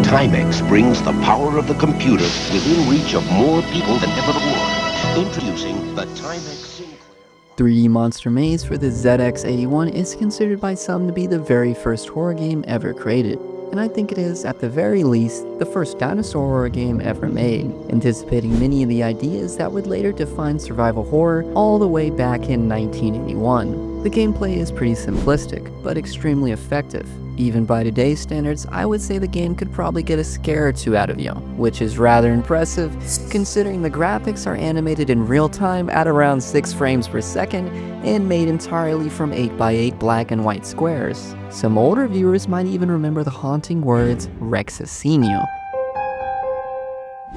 Timex brings the power of the computer within reach of more people than ever before. Introducing the Timex Sinclair. 3D Monster Maze for the ZX81 is considered by some to be the very first horror game ever created. And I think it is, at the very least, the first dinosaur horror game ever made, anticipating many of the ideas that would later define survival horror all the way back in 1981. The gameplay is pretty simplistic, but extremely effective. Even by today's standards, I would say the game could probably get a scare or two out of you, which is rather impressive considering the graphics are animated in real time at around 6 frames per second and made entirely from 8x8 black and white squares. Some older viewers might even remember the haunting words, "Rex has seen you."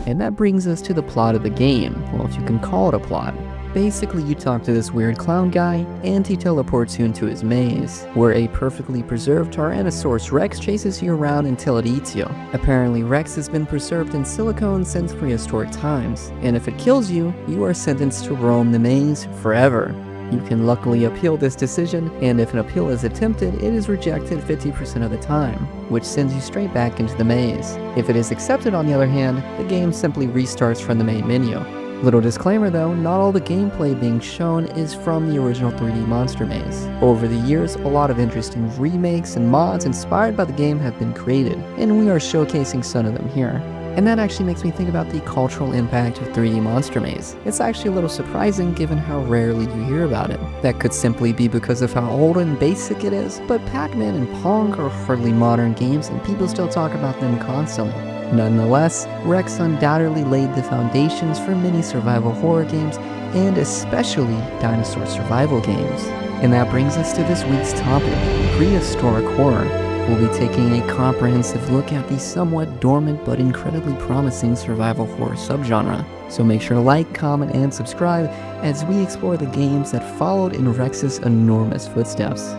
And that brings us to the plot of the game, well, if you can call it a plot. Basically, you talk to this weird clown guy, and he teleports you into his maze, where a perfectly preserved Tyrannosaurus Rex chases you around until it eats you. Apparently, Rex has been preserved in silicone since prehistoric times, and if it kills you, you are sentenced to roam the maze forever. You can luckily appeal this decision, and if an appeal is attempted, it is rejected 50% of the time, which sends you straight back into the maze. If it is accepted, on the other hand, the game simply restarts from the main menu. Little disclaimer though, not all the gameplay being shown is from the original 3D Monster Maze. Over the years, a lot of interesting remakes and mods inspired by the game have been created, and we are showcasing some of them here. And that actually makes me think about the cultural impact of 3D Monster Maze. It's actually a little surprising given how rarely you hear about it. That could simply be because of how old and basic it is, but Pac-Man and Pong are hardly modern games and people still talk about them constantly. Nonetheless, Rex undoubtedly laid the foundations for many survival horror games, and especially dinosaur survival games. And that brings us to this week's topic, prehistoric horror. We'll be taking a comprehensive look at the somewhat dormant but incredibly promising survival horror subgenre. So make sure to like, comment, and subscribe as we explore the games that followed in Rex's enormous footsteps.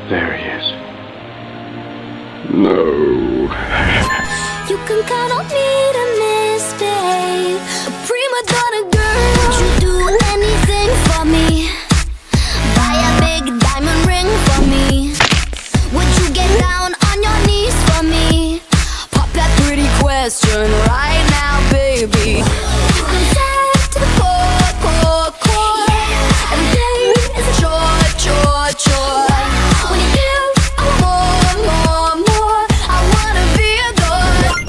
There he is. No. You can count on me to misbehave. A prima donna girl. Would you do anything for me? Buy a big diamond ring for me? Would you get down on your knees for me? Pop that pretty question right now, baby. You can take to the core. And pain is a chore. When you give, I want more. I wanna be adored.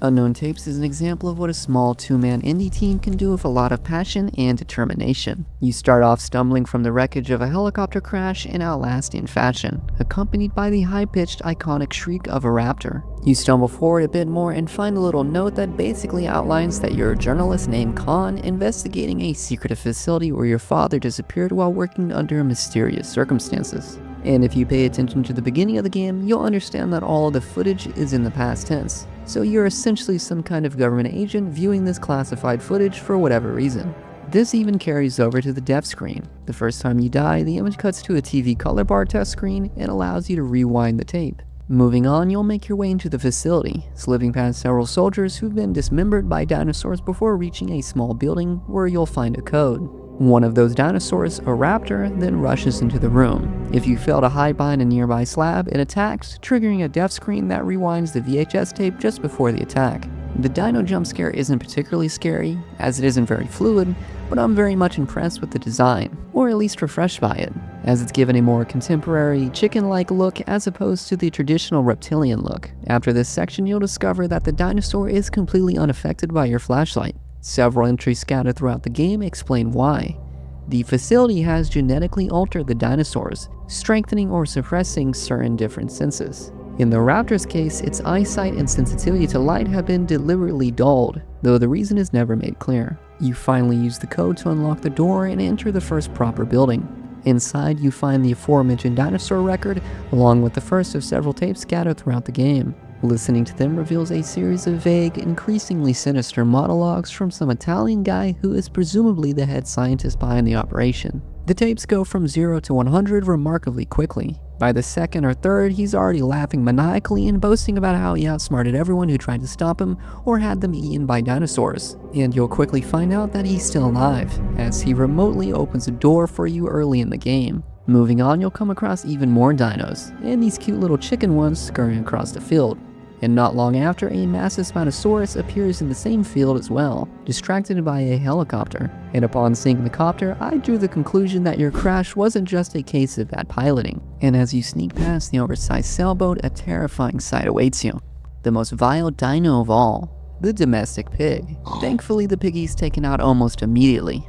Unknown Tapes is an example of what a small 2-man indie team can do with a lot of passion and determination. You start off stumbling from the wreckage of a helicopter crash in outlasting fashion, accompanied by the high-pitched iconic shriek of a raptor. You stumble forward a bit more and find a little note that basically outlines that you're a journalist named Khan investigating a secretive facility where your father disappeared while working under mysterious circumstances. And if you pay attention to the beginning of the game, you'll understand that all of the footage is in the past tense. So you're essentially some kind of government agent viewing this classified footage for whatever reason. This even carries over to the dev screen. The first time you die, the image cuts to a TV color bar test screen and allows you to rewind the tape. Moving on, you'll make your way into the facility, slipping past several soldiers who've been dismembered by dinosaurs before reaching a small building where you'll find a code. One of those dinosaurs, a raptor, then rushes into the room. If you fail to hide behind a nearby slab, it attacks, triggering a death screen that rewinds the VHS tape just before the attack. The dino jump scare isn't particularly scary, as it isn't very fluid, but I'm very much impressed with the design, or at least refreshed by it, as it's given a more contemporary, chicken-like look as opposed to the traditional reptilian look. After this section, you'll discover that the dinosaur is completely unaffected by your flashlight. Several entries scattered throughout the game explain why. The facility has genetically altered the dinosaurs, strengthening or suppressing certain different senses. In the raptor's case, its eyesight and sensitivity to light have been deliberately dulled, though the reason is never made clear. You finally use the code to unlock the door and enter the first proper building. Inside, you find the aforementioned dinosaur record, along with the first of several tapes scattered throughout the game. Listening to them reveals a series of vague, increasingly sinister monologues from some Italian guy who is presumably the head scientist behind the operation. The tapes go from 0 to 100 remarkably quickly. By the second or third, he's already laughing maniacally and boasting about how he outsmarted everyone who tried to stop him or had them eaten by dinosaurs. And you'll quickly find out that he's still alive, as he remotely opens a door for you early in the game. Moving on, you'll come across even more dinos, and these cute little chicken ones scurrying across the field. And not long after, a massive Spinosaurus appears in the same field as well, distracted by a helicopter. And upon seeing the copter, I drew the conclusion that your crash wasn't just a case of bad piloting. And as you sneak past the oversized sailboat, a terrifying sight awaits you. The most vile dino of all, the domestic pig. Thankfully, the piggy's taken out almost immediately.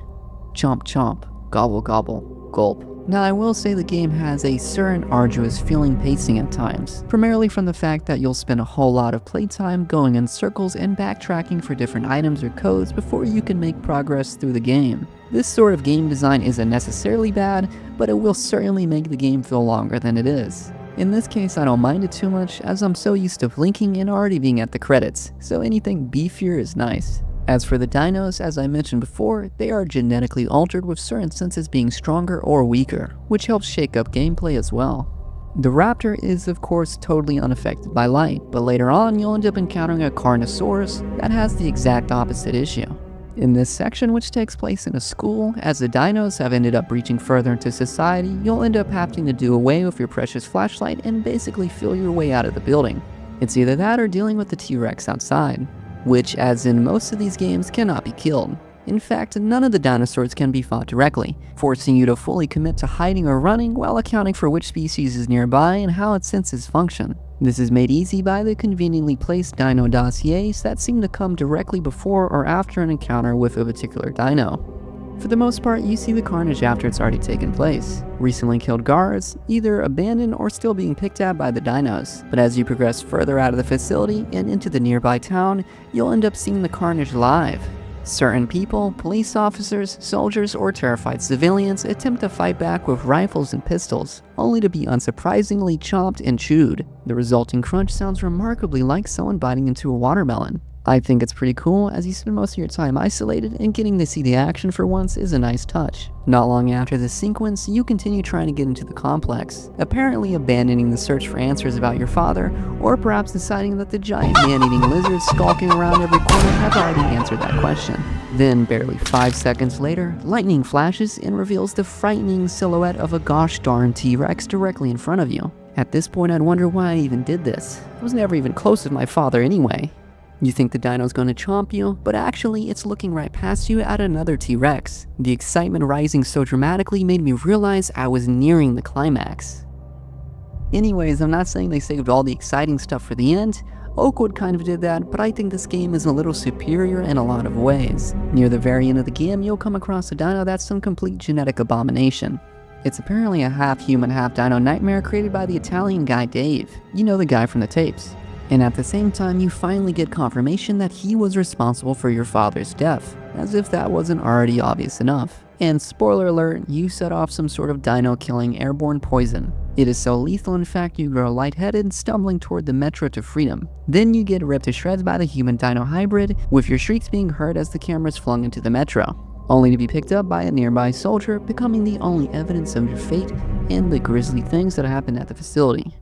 Chomp chomp, gobble gobble, gulp. Now, I will say the game has a certain arduous feeling pacing at times, primarily from the fact that you'll spend a whole lot of playtime going in circles and backtracking for different items or codes before you can make progress through the game. This sort of game design isn't necessarily bad, but it will certainly make the game feel longer than it is. In this case, I don't mind it too much, as I'm so used to blinking and already being at the credits, so anything beefier is nice. As for the dinos, as I mentioned before, they are genetically altered with certain senses being stronger or weaker, which helps shake up gameplay as well. The raptor is of course totally unaffected by light, but later on you'll end up encountering a Carnivores that has the exact opposite issue. In this section, which takes place in a school, as the dinos have ended up reaching further into society, you'll end up having to do away with your precious flashlight and basically feel your way out of the building. It's either that or dealing with the T-Rex outside, which, as in most of these games, cannot be killed. In fact, none of the dinosaurs can be fought directly, forcing you to fully commit to hiding or running while accounting for which species is nearby and how its senses function. This is made easy by the conveniently placed dino dossiers that seem to come directly before or after an encounter with a particular dino. For the most part, you see the carnage after it's already taken place. Recently killed guards, either abandoned or still being picked at by the dinos. But as you progress further out of the facility and into the nearby town, you'll end up seeing the carnage live. Certain people, police officers, soldiers, or terrified civilians attempt to fight back with rifles and pistols, only to be unsurprisingly chopped and chewed. The resulting crunch sounds remarkably like someone biting into a watermelon. I think it's pretty cool, as you spend most of your time isolated, and getting to see the action for once is a nice touch. Not long after this sequence, you continue trying to get into the complex, apparently abandoning the search for answers about your father, or perhaps deciding that the giant man-eating lizards skulking around every corner have already answered that question. Then, barely 5 seconds later, lightning flashes and reveals the frightening silhouette of a gosh darn T-Rex directly in front of you. At this point, I'd wonder why I even did this. I was never even close with my father anyway. You think the dino's gonna chomp you, but actually it's looking right past you at another T-Rex. The excitement rising so dramatically made me realize I was nearing the climax. Anyways, I'm not saying they saved all the exciting stuff for the end. Oakwood kind of did that, but I think this game is a little superior in a lot of ways. Near the very end of the game, you'll come across a dino that's some complete genetic abomination. It's apparently a half-human, half-dino nightmare created by the Italian guy Dave. You know, the guy from the tapes. And at the same time, you finally get confirmation that he was responsible for your father's death, as if that wasn't already obvious enough. And spoiler alert, you set off some sort of dino-killing airborne poison. It is so lethal, in fact, you grow lightheaded, stumbling toward the metro to freedom. Then you get ripped to shreds by the human-dino hybrid, with your shrieks being heard as the camera is flung into the metro, only to be picked up by a nearby soldier, becoming the only evidence of your fate and the grisly things that happened at the facility.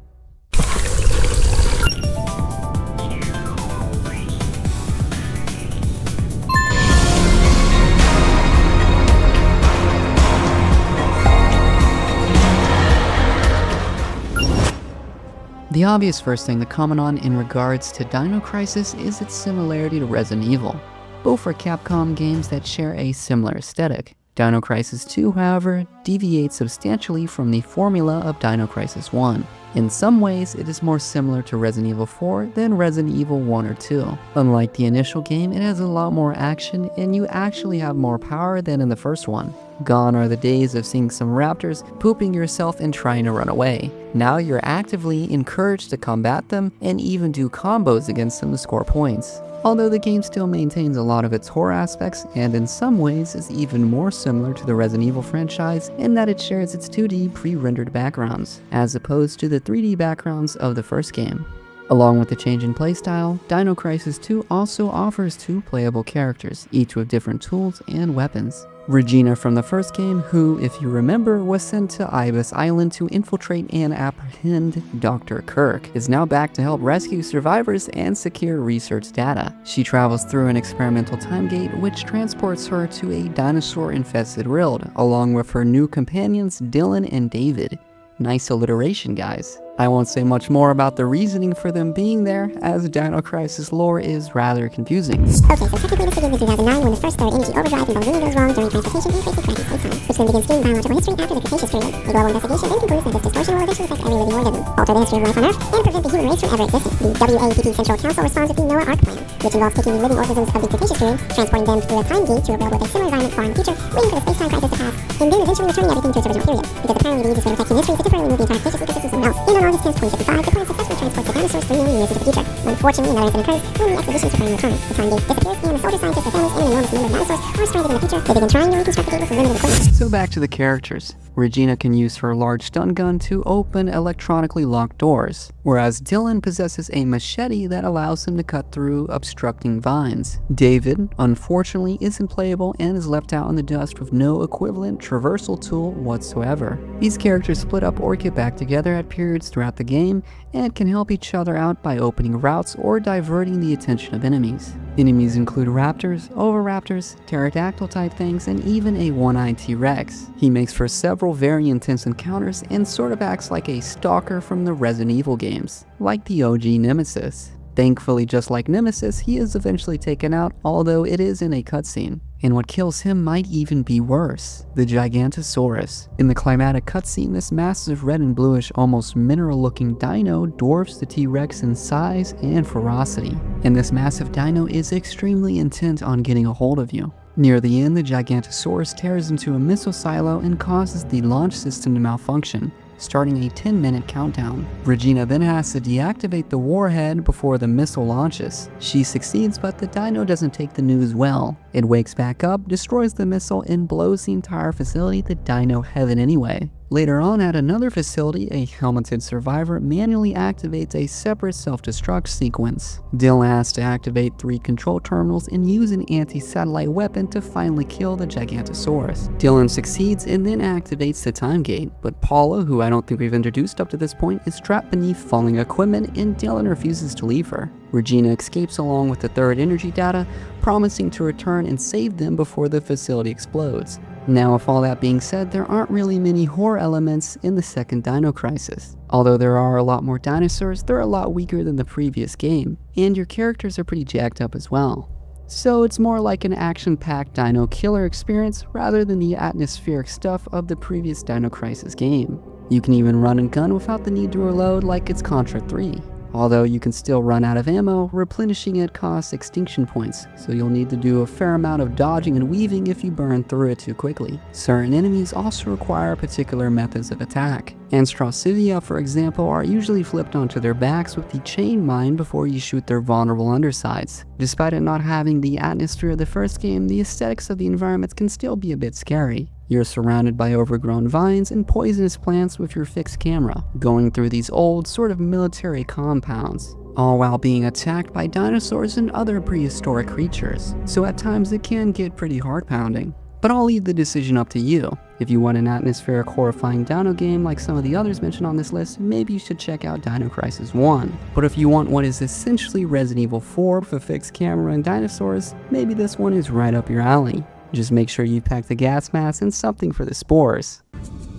The obvious first thing to comment on in regards to Dino Crisis is its similarity to Resident Evil. Both are Capcom games that share a similar aesthetic. Dino Crisis 2, however, deviates substantially from the formula of Dino Crisis 1. In some ways, it is more similar to Resident Evil 4 than Resident Evil 1 or 2. Unlike the initial game, it has a lot more action, and you actually have more power than in the first one. Gone are the days of seeing some raptors, pooping yourself and trying to run away. Now you're actively encouraged to combat them and even do combos against them to score points. Although the game still maintains a lot of its horror aspects, and in some ways is even more similar to the Resident Evil franchise in that it shares its 2D pre-rendered backgrounds, as opposed to the 3D backgrounds of the first game. Along with the change in playstyle, Dino Crisis 2 also offers 2 playable characters, each with different tools and weapons. Regina from the first game, who, if you remember, was sent to Ibis Island to infiltrate and apprehend Dr. Kirk, is now back to help rescue survivors and secure research data. She travels through an experimental time gate which transports her to a dinosaur-infested world, along with her new companions Dylan and David. Nice alliteration, guys. I won't say much more about the reasoning for them being there, as Dino Crisis lore is rather confusing. Okay, so technically this begins in 2009 when the first third energy overdrive in Bolivian goes wrong during transportation increasing threatens space-time, which then begins stealing biological history after the Cretaceous period. A global investigation then concludes that this distortion will eventually affect every living organism, alter the history of life on Earth, and prevent the human race from ever existing. The WAPP Central Council responds with the Noah Ark Plan, which involves taking the living organisms of the Cretaceous period, transporting them through a time gate to a world with a similar environment far in the future, waiting for the space-time crisis to pass, and then eventually returning everything to its original period. Because apparently the easiest way to protect human history is to temporarily move the entire Cretaceous ecosystem somewhere else. And on August 10th, 2055, the plan successfully transports the dinosaurs 3 million years into the future. Unfortunately, another incident occurs when the expedition to find the time. The time gate disappears, and the soldier scientists, their families, and an enormous number of dinosaurs are stranded in the future. They begin trying to reconstruct the gate with limited equipment. So back to the characters. Regina can use her large stun gun to open electronically locked doors, whereas Dylan possesses a machete that allows him to cut through obstructing vines. David, unfortunately, isn't playable and is left out in the dust with no equivalent traversal tool whatsoever. These characters split up or get back together at periods throughout the game and can help each other out by opening routes or diverting the attention of enemies. Enemies include raptors, oviraptors, pterodactyl type things, and even a one-eyed T-Rex. He makes for several very intense encounters and sort of acts like a stalker from the Resident Evil games, like the OG Nemesis. Thankfully, just like Nemesis, he is eventually taken out, although it is in a cutscene. And what kills him might even be worse, the Gigantosaurus. In the climatic cutscene, this massive red and bluish, almost mineral-looking dino dwarfs the T-Rex in size and ferocity. And this massive dino is extremely intent on getting a hold of you. Near the end, the Gigantosaurus tears into a missile silo and causes the launch system to malfunction, starting a 10-minute countdown. Regina then has to deactivate the warhead before the missile launches. She succeeds, but the dino doesn't take the news well. It wakes back up, destroys the missile, and blows the entire facility to dino heaven anyway. Later on at another facility, a helmeted survivor manually activates a separate self-destruct sequence. Dylan has to activate 3 control terminals and use an anti-satellite weapon to finally kill the Gigantosaurus. Dylan succeeds and then activates the time gate, but Paula, who I don't think we've introduced up to this point, is trapped beneath falling equipment and Dylan refuses to leave her. Regina escapes along with the third energy data, promising to return and save them before the facility explodes. Now, with all that being said, there aren't really many horror elements in the second Dino Crisis. Although there are a lot more dinosaurs, they're a lot weaker than the previous game, and your characters are pretty jacked up as well. So it's more like an action-packed dino killer experience rather than the atmospheric stuff of the previous Dino Crisis game. You can even run and gun without the need to reload like it's Contra 3. Although you can still run out of ammo, replenishing it costs extinction points, so you'll need to do a fair amount of dodging and weaving if you burn through it too quickly. Certain enemies also require particular methods of attack. Anstrosivia, for example, are usually flipped onto their backs with the chain mine before you shoot their vulnerable undersides. Despite it not having the atmosphere of the first game, the aesthetics of the environments can still be a bit scary. You're surrounded by overgrown vines and poisonous plants with your fixed camera, going through these old, sort of military compounds, all while being attacked by dinosaurs and other prehistoric creatures, so at times it can get pretty heart-pounding. But I'll leave the decision up to you. If you want an atmospheric, horrifying dino game like some of the others mentioned on this list, maybe you should check out Dino Crisis 1. But if you want what is essentially Resident Evil 4 with a fixed camera and dinosaurs, maybe this one is right up your alley. Just make sure you pack the gas mask and something for the spores.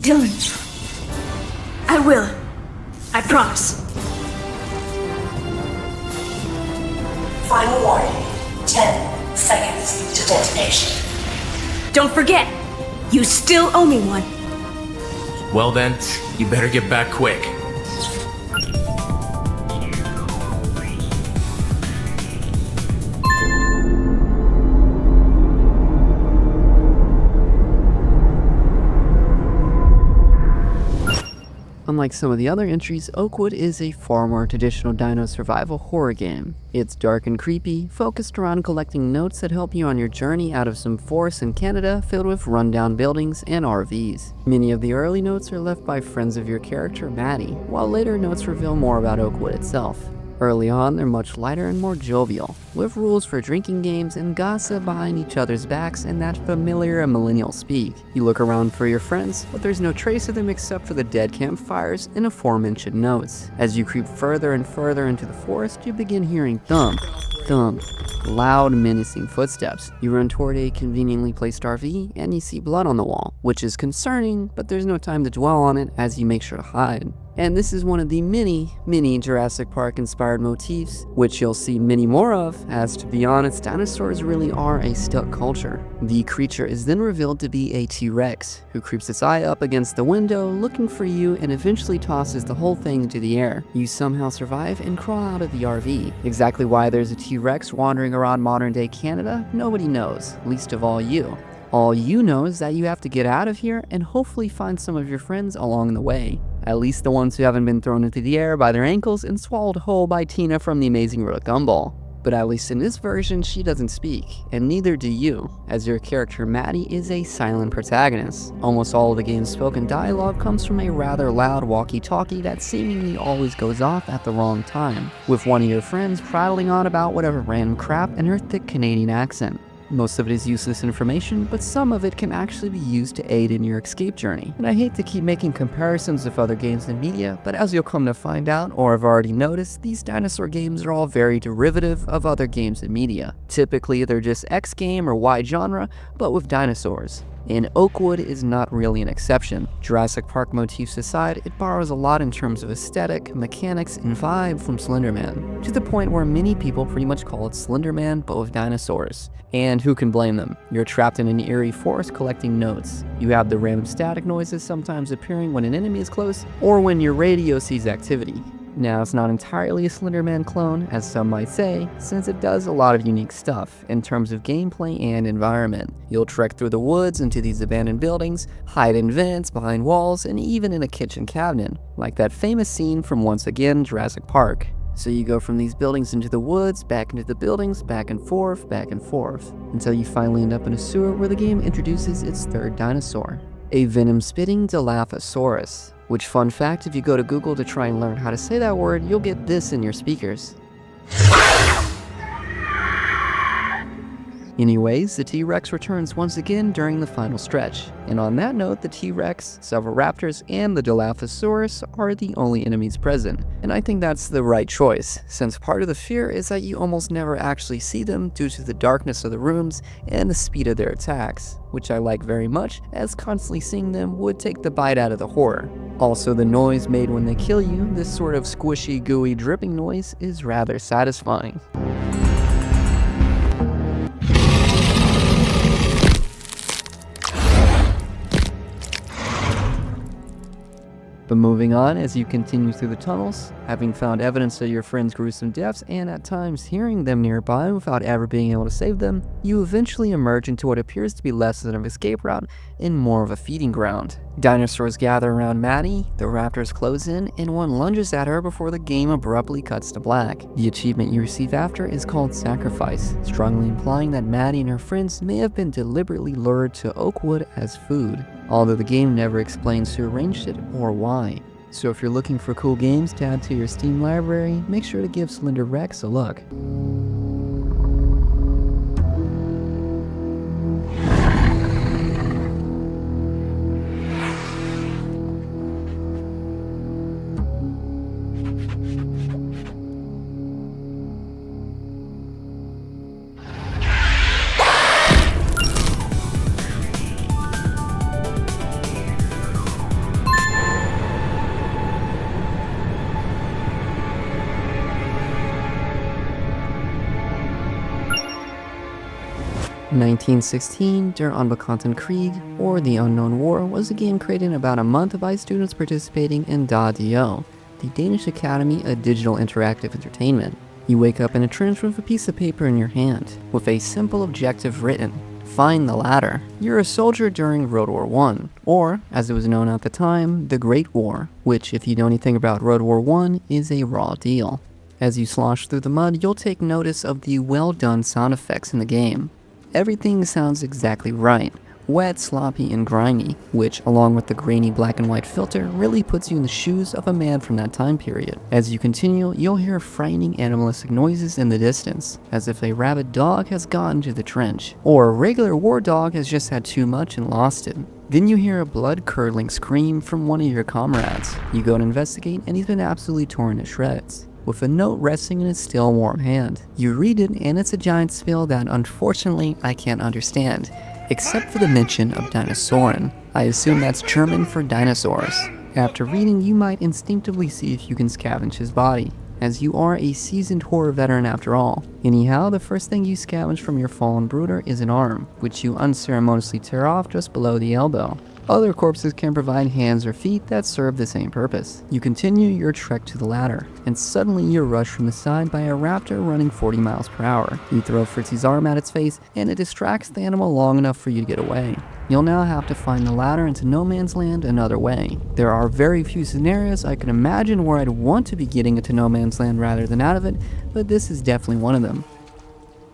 Dylan, I will. I promise. Final warning. 10 seconds to detonation. Don't forget, you still owe me one. Well then, you better get back quick. Unlike some of the other entries, Oakwood is a far more traditional dino survival horror game. It's dark and creepy, focused around collecting notes that help you on your journey out of some forests in Canada filled with rundown buildings and RVs. Many of the early notes are left by friends of your character, Maddie, while later notes reveal more about Oakwood itself. Early on, they're much lighter and more jovial, with rules for drinking games and gossip behind each other's backs and that familiar millennial speak. You look around for your friends, but there's no trace of them except for the dead campfires and aforementioned notes. As you creep further and further into the forest, you begin hearing thump, thump, loud menacing footsteps. You run toward a conveniently placed RV and you see blood on the wall, which is concerning, but there's no time to dwell on it as you make sure to hide. And this is one of the many Jurassic Park inspired motifs, which you'll see many more of, as to be honest, dinosaurs really are a stuck culture. The creature is then revealed to be a T-Rex, who creeps its eye up against the window looking for you and eventually tosses the whole thing into the air. You somehow survive and crawl out of the RV. Exactly why there's a T-Rex wandering around modern day Canada, nobody knows, least of all you. All you know is that you have to get out of here and hopefully find some of your friends along the way. At least the ones who haven't been thrown into the air by their ankles and swallowed whole by Tina from The Amazing World of Gumball. But at least in this version, she doesn't speak, and neither do you, as your character Maddie is a silent protagonist. Almost all of the game's spoken dialogue comes from a rather loud walkie-talkie that seemingly always goes off at the wrong time, with one of your friends prattling on about whatever random crap in her thick Canadian accent. Most of it is useless information, but some of it can actually be used to aid in your escape journey. And I hate to keep making comparisons with other games and media, but as you'll come to find out, or have already noticed, these dinosaur games are all very derivative of other games and media. Typically, they're just X game or Y genre, but with dinosaurs. And Oakwood is not really an exception. Jurassic Park motifs aside, it borrows a lot in terms of aesthetic, mechanics, and vibe from Slender Man, to the point where many people pretty much call it Slender Man but with dinosaurs. And who can blame them? You're trapped in an eerie forest collecting notes. You have the random static noises sometimes appearing when an enemy is close, or when your radio sees activity. Now, it's not entirely a Slender Man clone, as some might say, since it does a lot of unique stuff in terms of gameplay and environment. You'll trek through the woods into these abandoned buildings, hide in vents, behind walls, and even in a kitchen cabinet, like that famous scene from once again Jurassic Park. So you go from these buildings into the woods, back into the buildings, back and forth, until you finally end up in a sewer where the game introduces its third dinosaur, a venom-spitting Dilophosaurus. Which, fun fact, if you go to Google to try and learn how to say that word, you'll get this in your speakers. Anyways, the T-Rex returns once again during the final stretch. And on that note, the T-Rex, several raptors, and the Dilophosaurus are the only enemies present. And I think that's the right choice, since part of the fear is that you almost never actually see them due to the darkness of the rooms and the speed of their attacks, which I like very much, as constantly seeing them would take the bite out of the horror. Also, the noise made when they kill you, this sort of squishy, gooey, dripping noise, is rather satisfying. But moving on, as you continue through the tunnels, having found evidence of your friend's gruesome deaths and at times hearing them nearby without ever being able to save them, you eventually emerge into what appears to be less than an escape route and more of a feeding ground. Dinosaurs gather around Maddie, the raptors close in, and one lunges at her before the game abruptly cuts to black. The achievement you receive after is called Sacrifice, strongly implying that Maddie and her friends may have been deliberately lured to Oakwood as food, although the game never explains who arranged it or why. So if you're looking for cool games to add to your Steam library, make sure to give Slender Rex a look. In 1916, Der Unbekannte Krieg, or The Unknown War, was a game created in about a month by students participating in DADO, the Danish Academy of Digital Interactive Entertainment. You wake up in a trench with a piece of paper in your hand, with a simple objective written: find the ladder. You're a soldier during World War I, or, as it was known at the time, the Great War, which, if you know anything about World War I, is a raw deal. As you slosh through the mud, you'll take notice of the well-done sound effects in the game. Everything sounds exactly right, Wet, sloppy, and grimy, which, along with the grainy black and white filter, really puts you in the shoes of a man from that time period. As you continue, you'll hear frightening animalistic noises in the distance, as if a rabid dog has gotten to the trench, or a regular war dog has just had too much and lost it. Then you hear a blood-curdling scream from one of your comrades. You go to investigate, and he's been absolutely torn to shreds, with a note resting in his still warm hand. You read it, and it's a giant spell that unfortunately I can't understand, except for the mention of Dinosauren. I assume that's German for dinosaurs. After reading, you might instinctively see if you can scavenge his body, as you are a seasoned horror veteran after all. Anyhow, the first thing you scavenge from your fallen brooder is an arm, which you unceremoniously tear off just below the elbow. Other corpses can provide hands or feet that serve the same purpose. You continue your trek to the ladder, and suddenly you're rushed from the side by a raptor running 40 miles per hour. You throw Fritzy's arm at its face, and it distracts the animal long enough for you to get away. You'll now have to find the ladder into no man's land another way. There are very few scenarios I can imagine where I'd want to be getting into no man's land rather than out of it, but this is definitely one of them.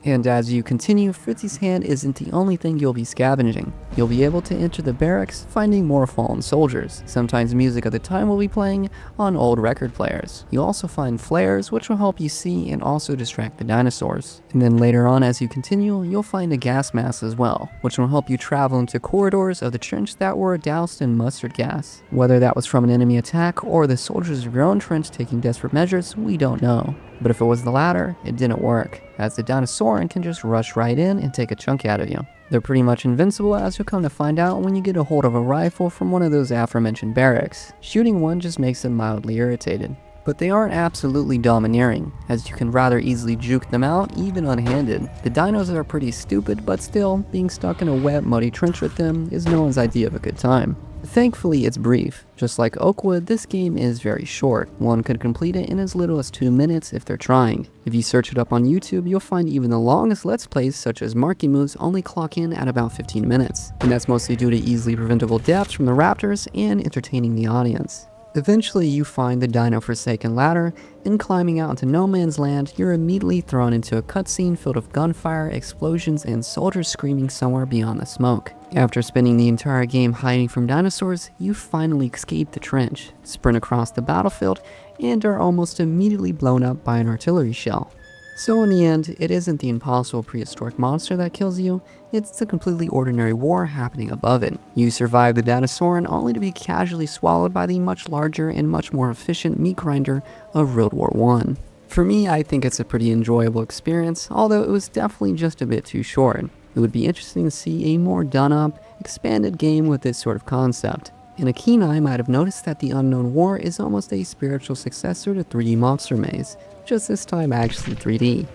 And as you continue, Fritzy's hand isn't the only thing you'll be scavenging. You'll be able to enter the barracks, finding more fallen soldiers. Sometimes music of the time will be playing on old record players. You'll also find flares, which will help you see and also distract the dinosaurs. And then later on, as you continue, you'll find a gas mask as well, which will help you travel into corridors of the trench that were doused in mustard gas. Whether that was from an enemy attack or the soldiers of your own trench taking desperate measures, we don't know. But if it was the latter, it didn't work, as the Dinosauren can just rush right in and take a chunk out of you. They're pretty much invincible, as you'll come to find out when you get a hold of a rifle from one of those aforementioned barracks. Shooting one just makes them mildly irritated. But they aren't absolutely domineering, as you can rather easily juke them out even unhanded. The dinos are pretty stupid, but still, being stuck in a wet, muddy trench with them is no one's idea of a good time. Thankfully, it's brief. Just like Oakwood, this game is very short. One could complete it in as little as 2 minutes if they're trying. If you search it up on YouTube, you'll find even the longest Let's Plays, such as Marky Moves, only clock in at about 15 minutes. And that's mostly due to easily preventable deaths from the raptors and entertaining the audience. Eventually, you find the Dino-Forsaken ladder, and climbing out into no man's land, you're immediately thrown into a cutscene filled with gunfire, explosions, and soldiers screaming somewhere beyond the smoke. After spending the entire game hiding from dinosaurs, you finally escape the trench, sprint across the battlefield, and are almost immediately blown up by an artillery shell. So in the end, it isn't the impossible prehistoric monster that kills you, it's the completely ordinary war happening above it. You survive the Dinosauren only to be casually swallowed by the much larger and much more efficient meat grinder of World War I. For me, I think it's a pretty enjoyable experience, although it was definitely just a bit too short. It would be interesting to see a more done-up, expanded game with this sort of concept. And a keen eye might have noticed that the Unknown War is almost a spiritual successor to 3D Monster Maze, just this time actually 3D,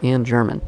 and German.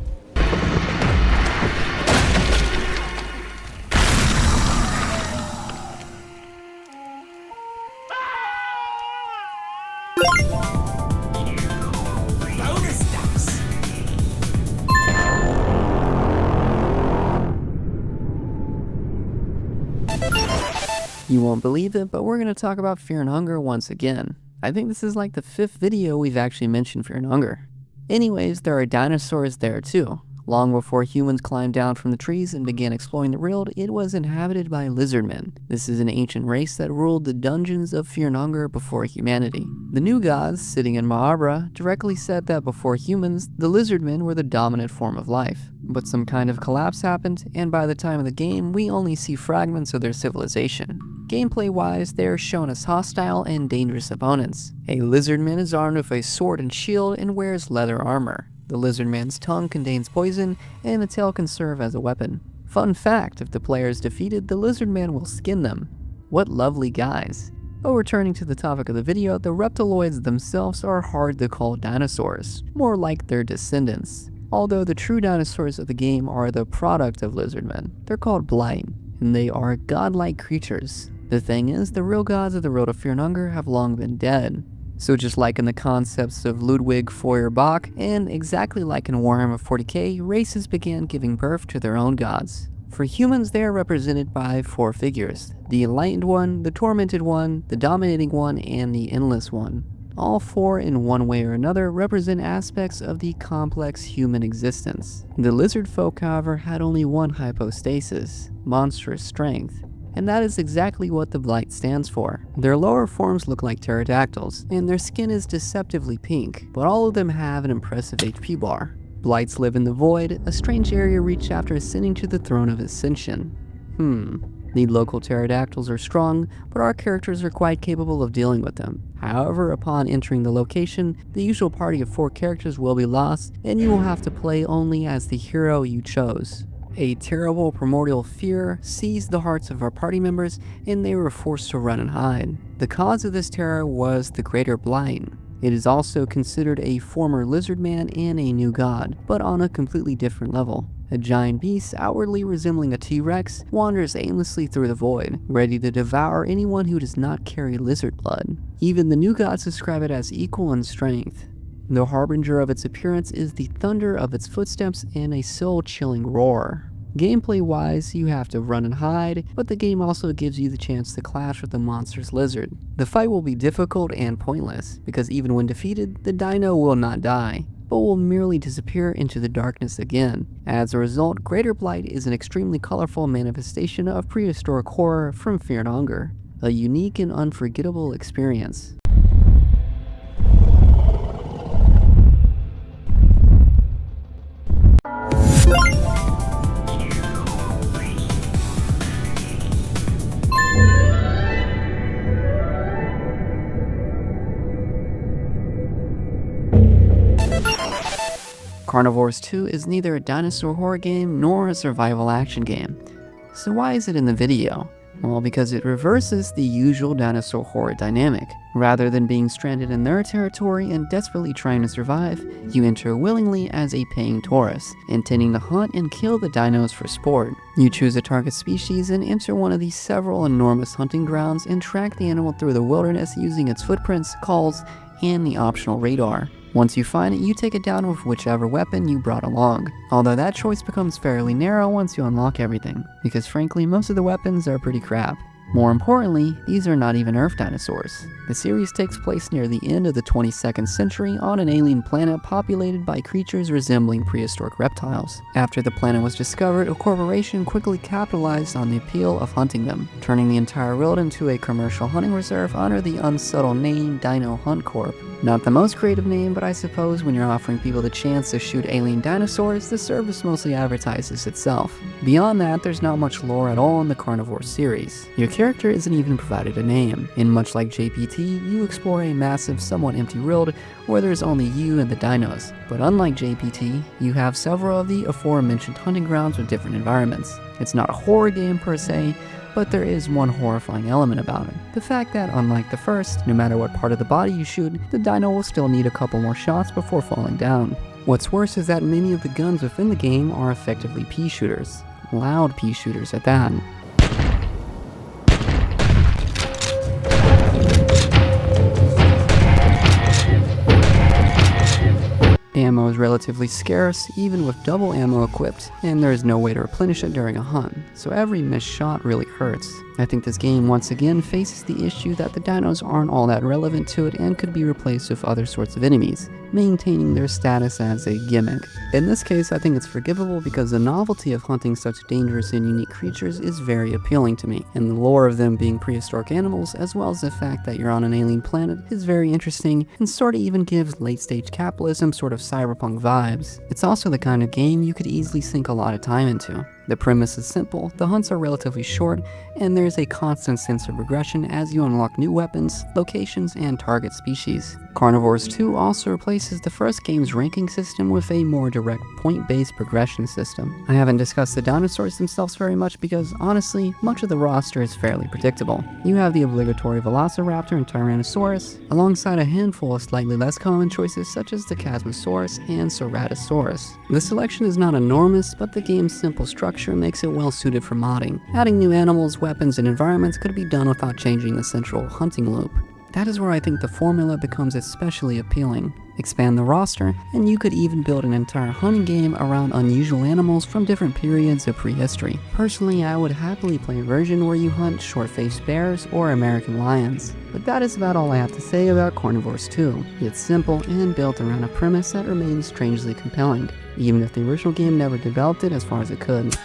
You won't believe it, but we're going to talk about Fear and Hunger once again. I think this is like the 5th video we've actually mentioned Fear and Hunger. Anyways, there are dinosaurs there too. Long before humans climbed down from the trees and began exploring the world, it was inhabited by lizardmen. This is an ancient race that ruled the dungeons of Fear and Hunger before humanity. The new gods, sitting in Mahabra, directly said that before humans, the lizardmen were the dominant form of life. But some kind of collapse happened, and by the time of the game, we only see fragments of their civilization. Gameplay-wise, they are shown as hostile and dangerous opponents. A lizardman is armed with a sword and shield and wears leather armor. The lizardman's tongue contains poison, and the tail can serve as a weapon. Fun fact, if the player is defeated, the lizardman will skin them. What lovely guys. But returning to the topic of the video, the reptiloids themselves are hard to call dinosaurs, more like their descendants. Although the true dinosaurs of the game are the product of lizardmen, they're called Blight, and they are godlike creatures. The thing is, the real gods of the World of Fear and Hunger have long been dead. So just like in the concepts of Ludwig Feuerbach, and exactly like in Warhammer 40k, races began giving birth to their own gods. For humans, they are represented by 4 figures: the Enlightened One, the Tormented One, the Dominating One, and the Endless One. All four, in one way or another, represent aspects of the complex human existence. The lizard folk, however, had only one hypostasis, monstrous strength. And that is exactly what the Blight stands for. Their lower forms look like pterodactyls, and their skin is deceptively pink, but all of them have an impressive HP bar. Blights live in the void, a strange area reached after ascending to the throne of ascension. The local pterodactyls are strong, but our characters are quite capable of dealing with them. However, upon entering the location, the usual party of 4 characters will be lost, and you will have to play only as the hero you chose. A terrible primordial fear seized the hearts of our party members, and they were forced to run and hide. The cause of this terror was the Greater Blight. It is also considered a former lizard man and a new god, but on a completely different level. A giant beast outwardly resembling a T-Rex wanders aimlessly through the void, ready to devour anyone who does not carry lizard blood. Even the new gods describe it as equal in strength. The harbinger of its appearance is the thunder of its footsteps and a soul-chilling roar. Gameplay-wise, you have to run and hide, but the game also gives you the chance to clash with the monstrous lizard. The fight will be difficult and pointless, because even when defeated, the dino will not die, but will merely disappear into the darkness again. As a result, Greater Blight is an extremely colorful manifestation of prehistoric horror from Fear and Hunger, a unique and unforgettable experience. Carnivores 2 is neither a dinosaur horror game nor a survival action game. So why is it in the video? Well, because it reverses the usual dinosaur horror dynamic. Rather than being stranded in their territory and desperately trying to survive, you enter willingly as a paying tourist, intending to hunt and kill the dinos for sport. You choose a target species and enter one of these several enormous hunting grounds and track the animal through the wilderness using its footprints, calls, and the optional radar. Once you find it, you take it down with whichever weapon you brought along. Although that choice becomes fairly narrow once you unlock everything, because frankly most of the weapons are pretty crap. More importantly, these are not even Earth dinosaurs. The series takes place near the end of the 22nd century on an alien planet populated by creatures resembling prehistoric reptiles. After the planet was discovered, a corporation quickly capitalized on the appeal of hunting them, turning the entire world into a commercial hunting reserve under the unsubtle name Dino Hunt Corp. Not the most creative name, but I suppose when you're offering people the chance to shoot alien dinosaurs, the service mostly advertises itself. Beyond that, there's not much lore at all in the Carnivores series. Your character isn't even provided a name, and much like JPT, you explore a massive, somewhat empty world where there's only you and the dinos. But unlike JPT, you have several of the aforementioned hunting grounds with different environments. It's not a horror game per se, but there is one horrifying element about it. The fact that, unlike the first, no matter what part of the body you shoot, the dino will still need a couple more shots before falling down. What's worse is that many of the guns within the game are effectively pea shooters. Loud pea shooters at that. Ammo is relatively scarce, even with double ammo equipped, and there is no way to replenish it during a hunt, so every missed shot really hurts. I think this game once again faces the issue that the dinos aren't all that relevant to it and could be replaced with other sorts of enemies, maintaining their status as a gimmick. In this case, I think it's forgivable because the novelty of hunting such dangerous and unique creatures is very appealing to me, and the lore of them being prehistoric animals, as well as the fact that you're on an alien planet, is very interesting and sorta even gives late-stage capitalism sort of cyberpunk vibes. It's also the kind of game you could easily sink a lot of time into. The premise is simple, the hunts are relatively short, and there's a constant sense of progression as you unlock new weapons, locations, and target species. Carnivores 2 also replaces the first game's ranking system with a more direct point-based progression system. I haven't discussed the dinosaurs themselves very much because, honestly, much of the roster is fairly predictable. You have the obligatory Velociraptor and Tyrannosaurus, alongside a handful of slightly less common choices such as the Chasmosaurus and Ceratosaurus. The selection is not enormous, but the game's simple structure makes it well suited for modding. Adding new animals, weapons, and environments could be done without changing the central hunting loop. That is where I think the formula becomes especially appealing. Expand the roster, and you could even build an entire hunting game around unusual animals from different periods of prehistory. Personally, I would happily play a version where you hunt short-faced bears or American lions. But that is about all I have to say about Carnivores 2. It's simple and built around a premise that remains strangely compelling, even if the original game never developed it as far as it could.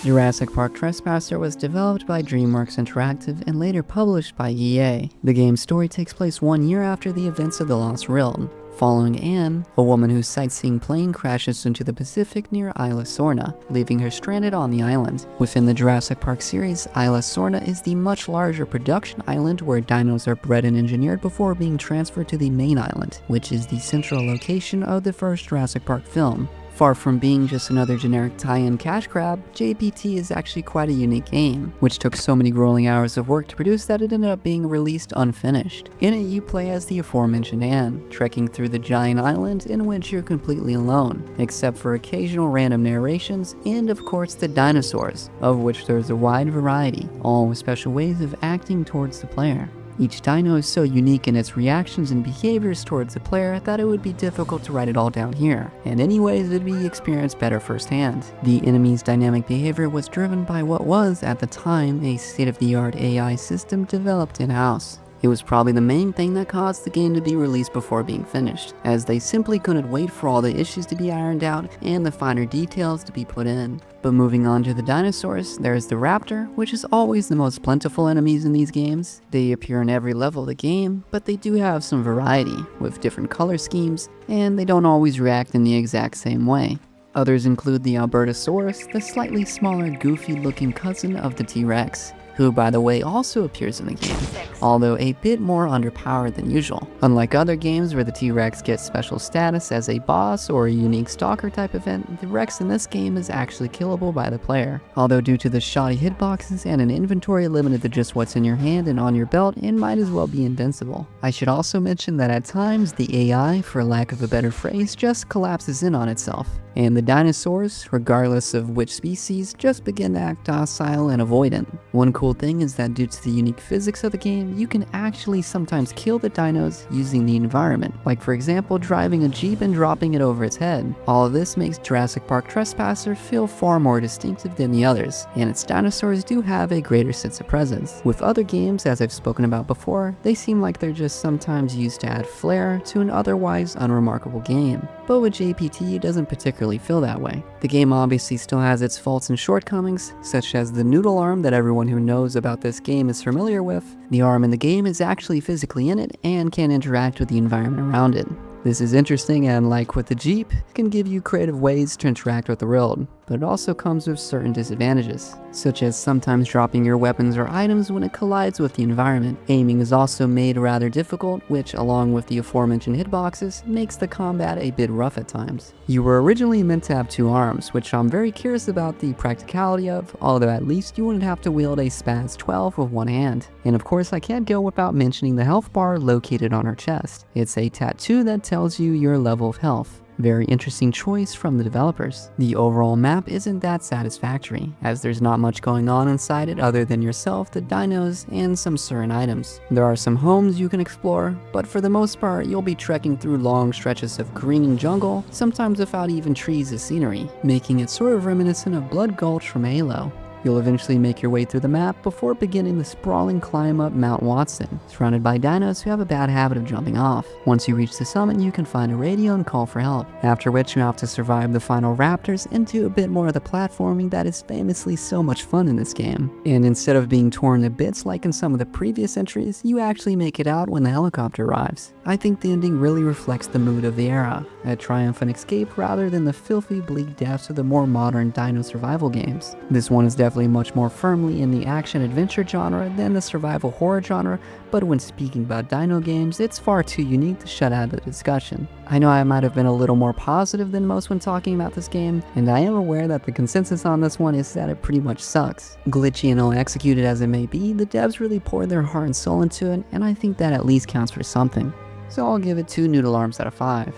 Jurassic Park Trespasser was developed by DreamWorks Interactive and later published by EA. The game's story takes place 1 year after the events of The Lost Realm, following Anne, a woman whose sightseeing plane crashes into the Pacific near Isla Sorna, leaving her stranded on the island. Within the Jurassic Park series, Isla Sorna is the much larger production island where dinos are bred and engineered before being transferred to the main island, which is the central location of the first Jurassic Park film. Far from being just another generic tie-in cash grab, JPT is actually quite a unique game, which took so many grueling hours of work to produce that it ended up being released unfinished. In it, you play as the aforementioned Anne, trekking through the giant island in which you're completely alone, except for occasional random narrations and of course the dinosaurs, of which there's a wide variety, all with special ways of acting towards the player. Each dino is so unique in its reactions and behaviors towards the player that it would be difficult to write it all down here, and anyways it'd be experienced better firsthand. The enemy's dynamic behavior was driven by what was, at the time, a state-of-the-art AI system developed in-house. It was probably the main thing that caused the game to be released before being finished, as they simply couldn't wait for all the issues to be ironed out and the finer details to be put in. But moving on to the dinosaurs, there's the raptor, which is always the most plentiful enemies in these games. They appear in every level of the game, but they do have some variety, with different color schemes, and they don't always react in the exact same way. Others include the Albertosaurus, the slightly smaller, goofy-looking cousin of the T-Rex, who by the way also appears in the game, although a bit more underpowered than usual. Unlike other games where the T-Rex gets special status as a boss or a unique stalker type event, the Rex in this game is actually killable by the player, although due to the shoddy hitboxes and an inventory limited to just what's in your hand and on your belt, it might as well be invincible. I should also mention that at times the AI, for lack of a better phrase, just collapses in on itself, and the dinosaurs, regardless of which species, just begin to act docile and avoidant. One cool thing is that due to the unique physics of the game, you can actually sometimes kill the dinos using the environment, like for example driving a jeep and dropping it over its head. All of this makes Jurassic Park Trespasser feel far more distinctive than the others, and its dinosaurs do have a greater sense of presence. With other games, as I've spoken about before, they seem like they're just sometimes used to add flair to an otherwise unremarkable game. But with JPT, it doesn't particularly feel that way. The game obviously still has its faults and shortcomings, such as the noodle arm that everyone who knows about this game is familiar with. The arm in the game is actually physically in it and can interact with the environment around it. This is interesting, and like with the Jeep, it can give you creative ways to interact with the world, but it also comes with certain disadvantages, such as sometimes dropping your weapons or items when it collides with the environment. Aiming is also made rather difficult, which along with the aforementioned hitboxes, makes the combat a bit rough at times. You were originally meant to have two arms, which I'm very curious about the practicality of, although at least you wouldn't have to wield a Spaz 12 with one hand. And of course I can't go without mentioning the health bar located on her chest. It's a tattoo that tells you your level of health. Very interesting choice from the developers. The overall map isn't that satisfactory, as there's not much going on inside it other than yourself, the dinos, and some certain items. There are some homes you can explore, but for the most part you'll be trekking through long stretches of green jungle, sometimes without even trees as scenery, making it sort of reminiscent of Blood Gulch from Halo. You'll eventually make your way through the map before beginning the sprawling climb up Mount Watson, surrounded by dinos who have a bad habit of jumping off. Once you reach the summit, you can find a radio and call for help, after which you have to survive the final raptors and do a bit more of the platforming that is famously so much fun in this game. And instead of being torn to bits like in some of the previous entries, you actually make it out when the helicopter arrives. I think the ending really reflects the mood of the era, a triumphant escape rather than the filthy, bleak depths of the more modern dino survival games. This one is definitely much more firmly in the action-adventure genre than the survival horror genre, but when speaking about dino games, it's far too unique to shut out of the discussion. I know I might have been a little more positive than most when talking about this game, and I am aware that the consensus on this one is that it pretty much sucks. Glitchy and ill-executed as it may be, the devs really poured their heart and soul into it, and I think that at least counts for something. So I'll give it 2 noodle arms out of 5. 1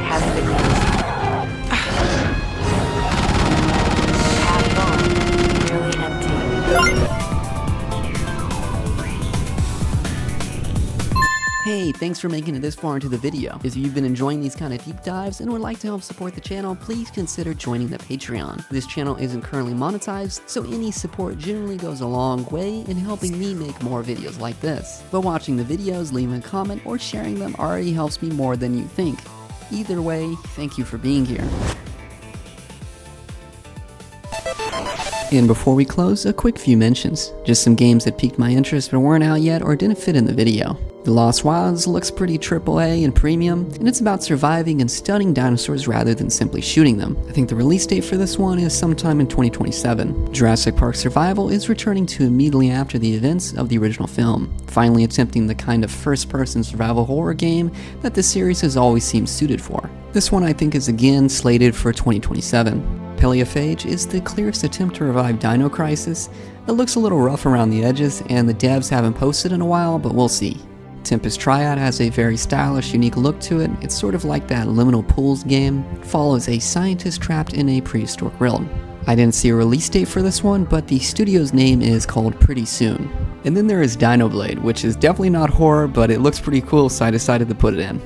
has been half full, nearly empty. Hey, thanks for making it this far into the video. If you've been enjoying these kind of deep dives and would like to help support the channel, please consider joining the Patreon. This channel isn't currently monetized, so any support generally goes a long way in helping me make more videos like this. But watching the videos, leaving a comment, or sharing them already helps me more than you think. Either way, thank you for being here. And before we close, a quick few mentions. Just some games that piqued my interest but weren't out yet or didn't fit in the video. The Lost Wilds looks pretty AAA and premium, and it's about surviving and stunning dinosaurs rather than simply shooting them. I think the release date for this one is sometime in 2027. Jurassic Park Survival is returning to immediately after the events of the original film, finally attempting the kind of first-person survival horror game that the series has always seemed suited for. This one I think is again slated for 2027. Paleophage is the clearest attempt to revive Dino Crisis. It looks a little rough around the edges, and the devs haven't posted in a while, but we'll see. Tempest Triad has a very stylish, unique look to it. It's sort of like that Liminal Pools game. It follows a scientist trapped in a prehistoric realm. I didn't see a release date for this one, but the studio's name is called Pretty Soon. And then there is Dino Blade, which is definitely not horror, but it looks pretty cool, so I decided to put it in.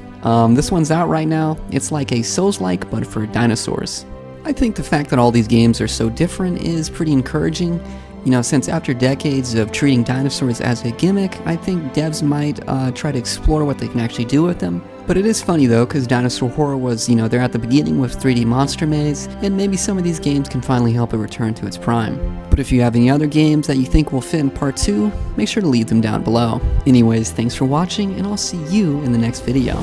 This one's out right now. It's like a Souls-like, but for dinosaurs. I think the fact that all these games are so different is pretty encouraging. You know, since after decades of treating dinosaurs as a gimmick, I think devs might try to explore what they can actually do with them. But it is funny though, because dinosaur horror was, there at the beginning with 3D Monster Maze, and maybe some of these games can finally help it return to its prime. But if you have any other games that you think will fit in part 2, make sure to leave them down below. Anyways, thanks for watching, and I'll see you in the next video.